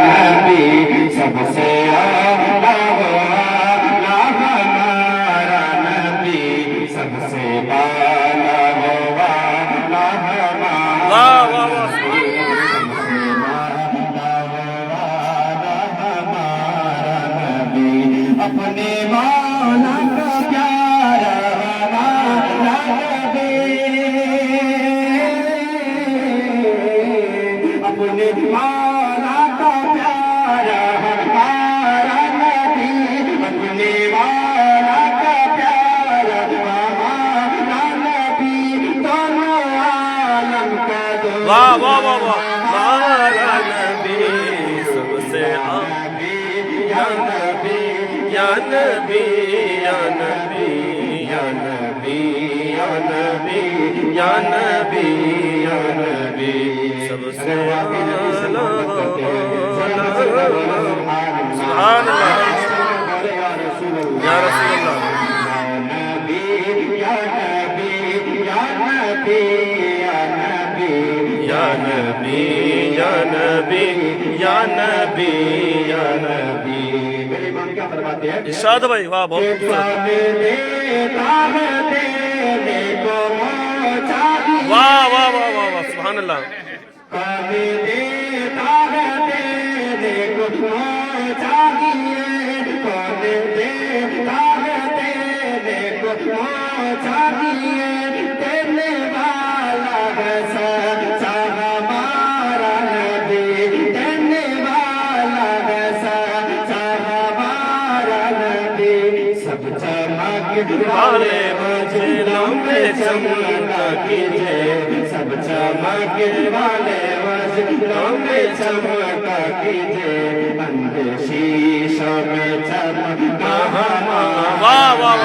नबी सबसे आला वाला हमारा नबी सबसे आला वाला हमारा नबी अपने मौला का प्यारा वाला नबी अपने मौला का प्यारा हमारा नबी अपने मौला का प्यारा हमारा नबी दोनों आलम का दो वाह वाह वाह वाह हमारा नबी सबसे नबी या नबी या नबी या नबी या नबी या नबी या नबी या नबी सबसे आला सुभान अल्लाह या रसूल अल्लाह या नबी या नबी या नबी या नबी या नबी या नबी या नबी या नबी मेरे इमाम क्या फरमाते हैं इरशाद भाई वाह बहुत वाह वाह वाह वाह वाह सुभान अल्लाह वाले मजलों में चमका कीजिए सब चमक वाले मजलों में चमका कीजिए अंधे शीशों में चमका वाह वाह वाह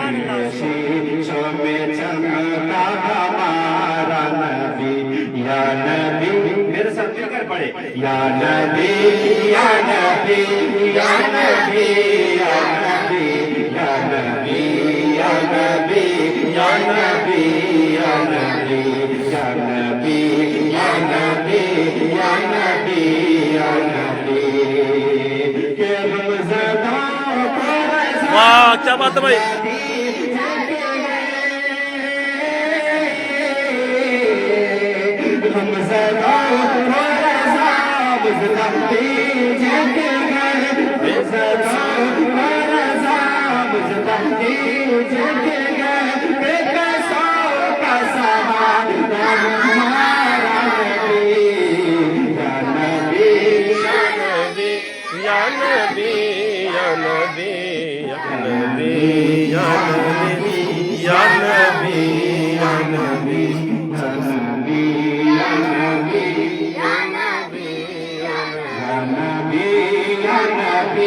अंधे शीशों में चमका हमारा नबी या नबी मेरे साथ मिलकर पढ़े या नबी या नबी या नबी या नबी या नबी या नबी या नबी या नबी या नबी या नबी या नबी या नबी के हम ज़दा वाह क्या बात है भाई हम ज़दा या नबी या नबी या नबी या नबी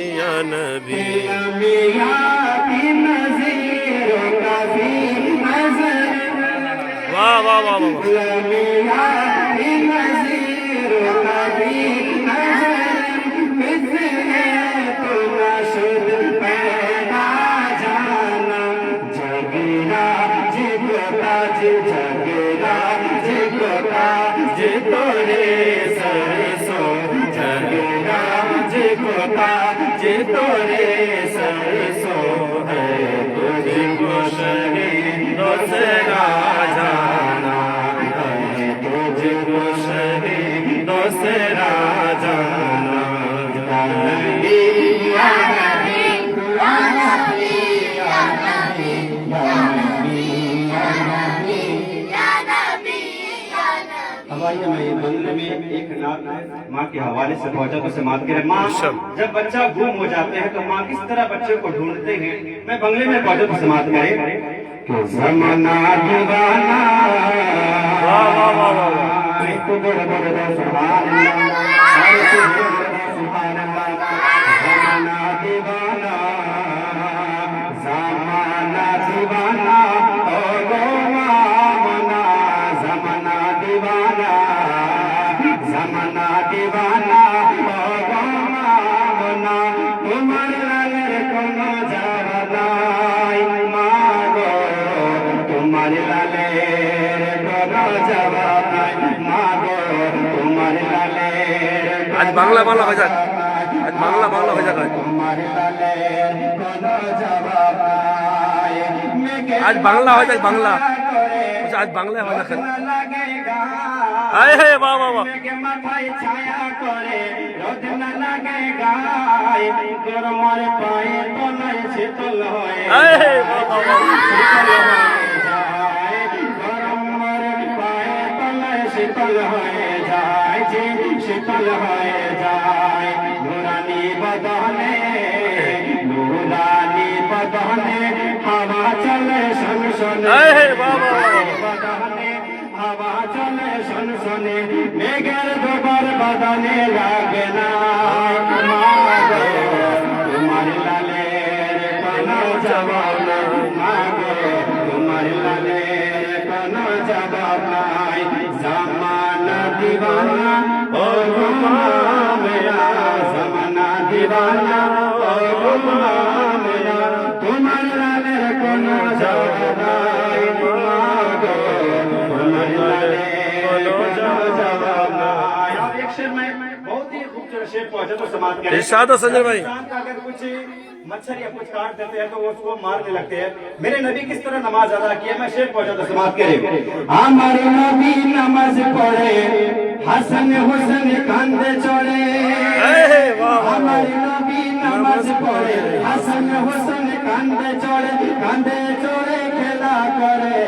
या नबी या नबी वाह वाह वाह वाह तोरे सरसो है तुझको शहीदों से राजाना है तुझको शहीदों से राजाना हवाई में बंगले में एक नात माँ के हवाले से पहुंचा तो समाप्त करे माँ जब बच्चा गुम हो जाते हैं तो माँ किस तरह बच्चे को ढूंढते हैं मैं बंगले में पहुंचा तो समाप्त करे कि ज़माना दीवाना सुभान ज़माना दीवाना ज़माना दीवाना ओ गोवाना ज़माना दीवाना ज़माना दीवाना ओ गोवाना उमर लगर को न जावलाई मागो বাংলা বাংলা হয়ে যাক, আজ বাংলা বাংলা হয়ে যাক, আজ বাংলা হয়ে যাক, বাংলা আজ বাংলা হয়ে যাক। আয় হে বাহ বাহ বাহ। মাথায় ছায়া করে রোদ না লাগে গায়ে গরমের পায়ে তলায় শীতল হয়ে আয় হে বাহ বাহ বাহ। গরমের পায়ে তলায় শীতল হয়ে যায়, যে শীতল হয়ে যায়। নুরানি বদনে নুরানি বদনে হাওয়া চলে সনসনে, আয় হে বাহ বাহ বাহ। বদনে হাওয়া চলে সনসনে, মেঘের গোবর বদনে লাগে না। তোমার লালের কোনো জবাব নাই, মাগো তোমার লালের কোনো জবাব নাই। জামানা দিওয়ানা ও মেরা, জামানা দিওয়ানা ও মেরা, তোমার লালের কোনো জবাব নাই, মাগো তোমার लालेर कोनो जवाब নাই। अब एक शेर में बहुत ही खूबसूरत शेर पहुंचा तो समाप्त करें। इरशाद हो संजय भाई। इंसान का अगर कुछ मच्छर या कुछ काट देते हैं तो वो उसको मारने लगते हैं। मेरे नबी किस तरह नमाज अदा किया, मैं शेर पहुंचा तो समाप्त करें। हमारे नबी नमाज पढ़े, हसन हुसैन कांधे चढ़े। हमारे नबी नमाज पढ़े, हसन हुसैन कांधे चढ़े खेला करे।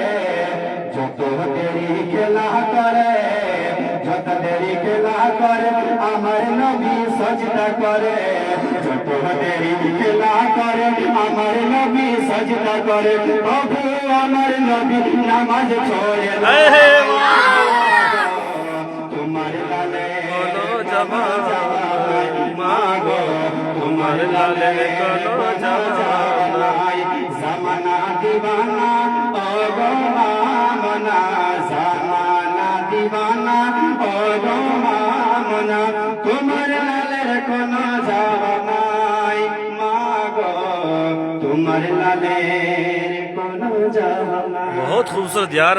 যত দেরি খেলা করে, যত দেরি খেলা করে, আমার নবী সজদা করে। যত দেরি খেলা করে, আমার নবী সজদা করে। প্রভু আমার নবী নামাজ পড়ে না। তোমার লালে কোনো জবাব নাই, মাগো তোমার লালে কোনো জবাব নাই। জামানা দিওয়ানা ও গো মামনা, জামানা দিওয়ানা ও গো মামনা, তোমার লালের কোনো জবাব নাই, মাগো তোমার লালের কোনো জবাব নাই। बहुत खूबसूरत यार।